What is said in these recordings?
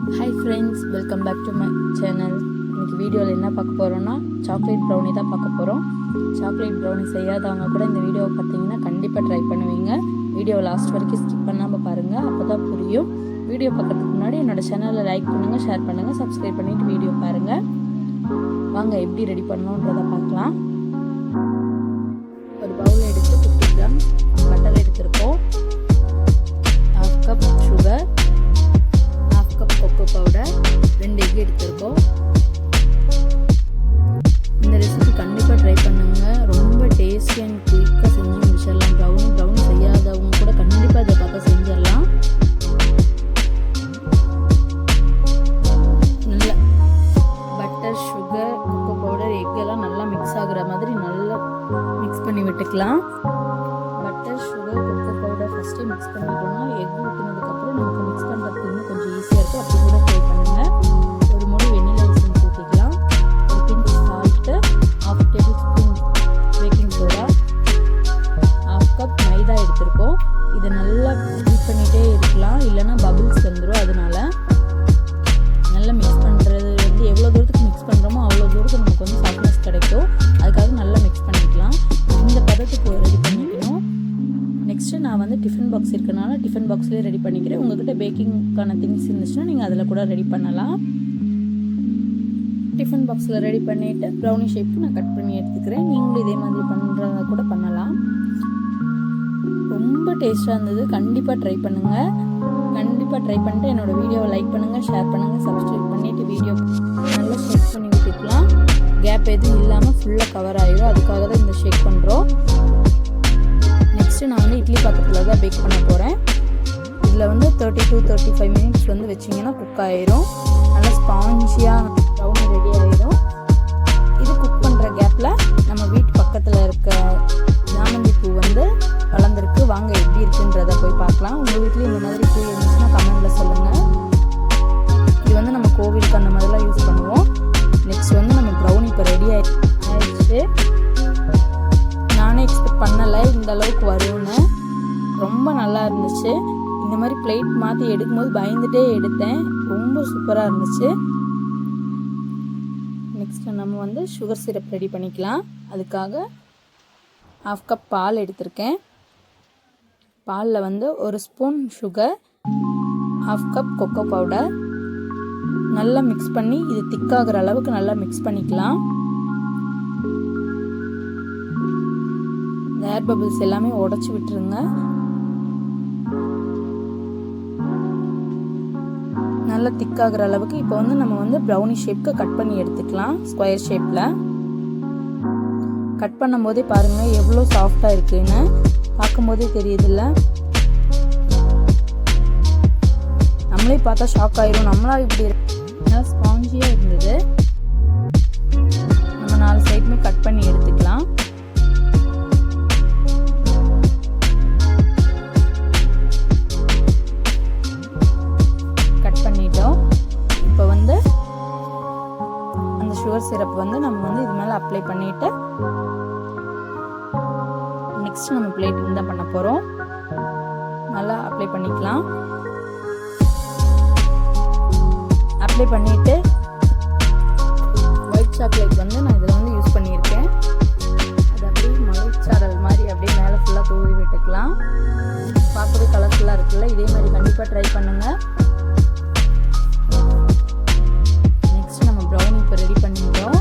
Hi friends, welcome back to my channel. இன்னைக்கு வீடியோவில் என்ன பார்க்க போகிறோன்னா சாக்லேட் ப்ரௌனி தான் பார்க்க போகிறோம். சாக்லேட் ப்ரௌனி செய்யாதவங்க கூட இந்த வீடியோவை பார்த்தீங்கன்னா கண்டிப்பாக ட்ரை பண்ணுவீங்க. வீடியோ லாஸ்ட் வரைக்கும் ஸ்கிப் பண்ணாமல் பாருங்கள், அப்போ தான் புரியும். வீடியோ பார்க்கறதுக்கு முன்னாடி என்னோடய சேனலை லைக் பண்ணுங்கள், ஷேர் பண்ணுங்கள், சப்ஸ்கிரைப் பண்ணிவிட்டு வீடியோ பாருங்கள். வாங்க எப்படி ரெடி பண்ணணுன்றதை பார்க்கலாம். ஒரு பவுல் எடுத்து 50 கிராம் பட்டர் எடுத்துருக்கோம், 1/2 cup sugar, 1/2 cup cocoa powder, 2 egg எடுத்துருக்கோம். இந்த ரெசிபி கண்டிப்பாக ட்ரை பண்ணுங்க, ரொம்ப டேஸ்டி அண்ட் குயிக்காக செஞ்சு முடிச்சிடலாம். ப்ரௌனி செய்யாதவங்க கூட கண்டிப்பாக இதை பார்க்க செஞ்சிடலாம். நல்லா பட்டர், சுகர், கொக்கோ பவுடர், எக்கெல்லாம் நல்லா மிக்ஸ் ஆகுற மாதிரி நல்லா மிக்ஸ் பண்ணி விட்டுக்கலாம். Butter, sugar, cocoa powder first mix பண்ணிட்டோம்னா எக் ஊற்றினதுக்கப்புறம் நமக்கு மிக்ஸ் பண்ணுறதுக்கு இன்னும் கொஞ்சம் ஈஸியாக இருக்கும். அப்படி கூட ட்ரை பண்ணுங்கள். ஒரு மூடி வெண்ணிலா எசன்ஸ் ஊற்றிக்கலாம். ஒரு pinch salt, 1/2 table spoon baking soda, 1/2 cup மைதா எடுத்துருக்கோம். இதை நல்லா பீட் பண்ணிகிட்டே இருக்கலாம், இல்லைன்னா பபிள்ஸ் வந்துடும். அதனால நல்லா மிக்ஸ் பண்ணுறது வந்து எவ்வளோ தூரத்துக்கு மிக்ஸ் பண்ணுறோமோ அவ்வளோ தூரத்துக்கு நமக்கு வந்து சாஃப்ட்னஸ் கிடைக்கும். அதுக்காக நல்லா மிக்ஸ் பண்ணிக்கலாம். இந்த பதத்துக்கு ரெடி பண்ணிக்கணும். நெக்ஸ்ட்டு நான் வந்து டிஃபன் பாக்ஸ் இருக்கனால டிஃபன் பாக்ஸ்லேயே ரெடி பண்ணிக்கிறேன். உங்கள்கிட்ட பேக்கிங்கான திங்ஸ் இருந்துச்சுன்னா நீங்கள் அதில் கூட ரெடி பண்ணலாம். டிஃபன் பாக்ஸில் ரெடி பண்ணிவிட்டு ப்ரௌனி ஷேப்புக்கு நான் கட் பண்ணி எடுத்துக்கிறேன். நீங்களும் இதே மாதிரி பண்ணுறத கூட பண்ணலாம். ரொம்ப டேஸ்ட்டாக இருந்தது, கண்டிப்பாக ட்ரை பண்ணுங்கள். கண்டிப்பாக ட்ரை பண்ணிட்டு என்னோடய வீடியோவை லைக் பண்ணுங்கள், ஷேர் பண்ணுங்கள், சப்ஸ்கிரைப் பண்ணிவிட்டு வீடியோ நல்லா ஷேக் பண்ணி விட்டுக்கலாம். கேப் எதுவும் இல்லாமல் ஃபுல்லாக கவர் ஆகிடும். அதுக்காக தான் இந்த ஷேக் பண்ணுறோம். நெக்ஸ்ட்டு நான் வந்து இட்லி பாத்திரத்தில் தான் பேக் பண்ண போகிறேன். இதில் வந்து 30 to 35 மினிட்ஸ் வந்து வச்சிங்கன்னா குக் ஆகிரும். நல்லா ஸ்பாஞ்சியாக ப்ரௌனி ரெடி ஆகிடும். இது குக் பண்ணுற கேப்பில் நம்ம வீட்டு பக்கத்தில் இருக்க ஜாமந்தி பூ வந்து வளர்ந்துருக்கு. வாங்க எப்படி இருக்குன்றதை போய் பார்க்கலாம். உங்கள் வீட்லேயும் இந்த மாதிரி பூ இருந்துச்சுன்னா கமெண்டில் சொல்லுங்கள். இது வந்து நம்ம கோவிலுக்கு அந்த மாதிரிலாம் யூஸ் பண்ணுவோம். நெக்ஸ்ட் வந்து நம்ம ப்ரௌனி இப்போ ரெடி ஆகிடுச்சு. நானே எக்ஸ்பெக்ட் பண்ணலை இந்த அளவுக்கு வரும்னு. ரொம்ப நல்லா இருந்துச்சு. இந்த மாதிரி பிளேட் மாற்றி எடுக்கும்போது பயந்துகிட்டே எடுத்தேன். ரொம்ப சூப்பராக இருந்துச்சு. நெக்ஸ்ட்டு நம்ம வந்து சுகர் சிரப் ரெடி பண்ணிக்கலாம். அதுக்காக 1/2 கப் பால் எடுத்திருக்கேன். பாலில் வந்து 1 spoon sugar, 1/2 cup cocoa powder நல்லா மிக்ஸ் பண்ணி இது திக்காகிற அளவுக்கு நல்லா மிக்ஸ் பண்ணிக்கலாம். இந்த ஏர் பபிள்ஸ் எல்லாமே உடச்சி விட்டுருங்க. நல்லா திக்காகிற அளவுக்கு இப்போ வந்து நம்ம வந்து ப்ரௌனி ஷேப்க்கு கட் பண்ணி எடுத்துக்கலாம். ஸ்கொயர் ஷேப்பில் கட் பண்ணும் போதே பாருங்கள் எவ்வளோ சாஃப்டாக இருக்குன்னு. பார்க்கும்போதே தெரியுதுல்ல, நம்மளே பார்த்தா ஷாக் ஆயிரும். நம்மளா இப்படி நல்லா ஸ்பாஞ்சியாக இருந்தது. நம்ம 4 சைடுமே கட் பண்ணி எடுத்துக்கலாம். கட் பண்ணிட்டோம். இப்போ வந்து அந்த சுகர் சிரப் வந்து நம்ம வந்து இது மேலே அப்ளை பண்ணிவிட்டு நெக்ஸ்ட் நம்ம பிளேட்டிங் தான் பண்ண போகிறோம். நல்லா அப்ளை பண்ணிக்கலாம். அப்ளை பண்ணிவிட்டு ஒயிட் சாக்லேட் வந்து நான் இதில் வந்து யூஸ் பண்ணியிருக்கேன். அது அப்படியே மலைச்சாரல் மாதிரி அப்படியே மேலே ஃபுல்லாக தூவி விட்டுக்கலாம். பார்க்கவே கலர்ஃபுல்லாக இருக்குல்ல. இதே மாதிரி கண்டிப்பாக ட்ரை பண்ணுங்கள். நெக்ஸ்ட் நம்ம ப்ரௌனி இப்போ ரெடி பண்ணிட்டோம்.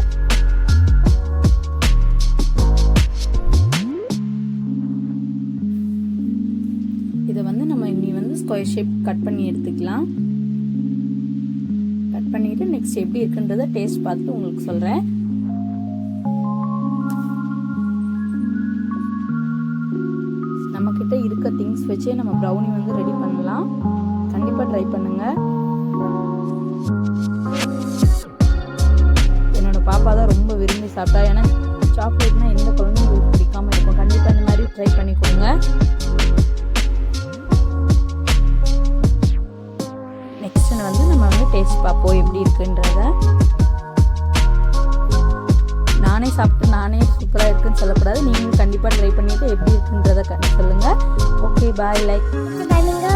இதை வந்து நம்ம இனி வந்து ஸ்கொயர் ஷேப் கட் பண்ணி எடுத்துக்கலாம். கட் பண்ணிவிட்டு நெக்ஸ்ட் எப்படி இருக்குன்றதை டேஸ்ட் பார்த்துட்டு உங்களுக்கு சொல்கிறேன். நம்மக்கிட்ட இருக்க திங்ஸ் வச்சே நம்ம ப்ரௌனி வந்து ரெடி பண்ணலாம். கண்டிப்பாக ட்ரை பண்ணுங்கள். என்னோட பாப்பா தான் ரொம்ப விரும்பி சாப்பிட்டா. ஏன்னா சாக்லேட்னா எந்த குழந்தைங்களுக்கு பிடிக்காமல் இருக்கும். கண்டிப்பாக இந்த மாதிரி ட்ரை பண்ணி கொடுங்க. நெக்ஸ்ட் வந்து நம்ம வந்து டேஸ்ட் பார்ப்போம் எப்படி இருக்குன்றத. நானே சாப்பிட்டு நானே சூப்பராக இருக்குன்னு சொல்லக்கூடாது. நீங்களும் கண்டிப்பாக ட்ரை பண்ணிவிட்டு எப்படி இருக்குன்றதை சொல்லுங்கள். ஓகே, பாய். லைக் பண்ணுங்க.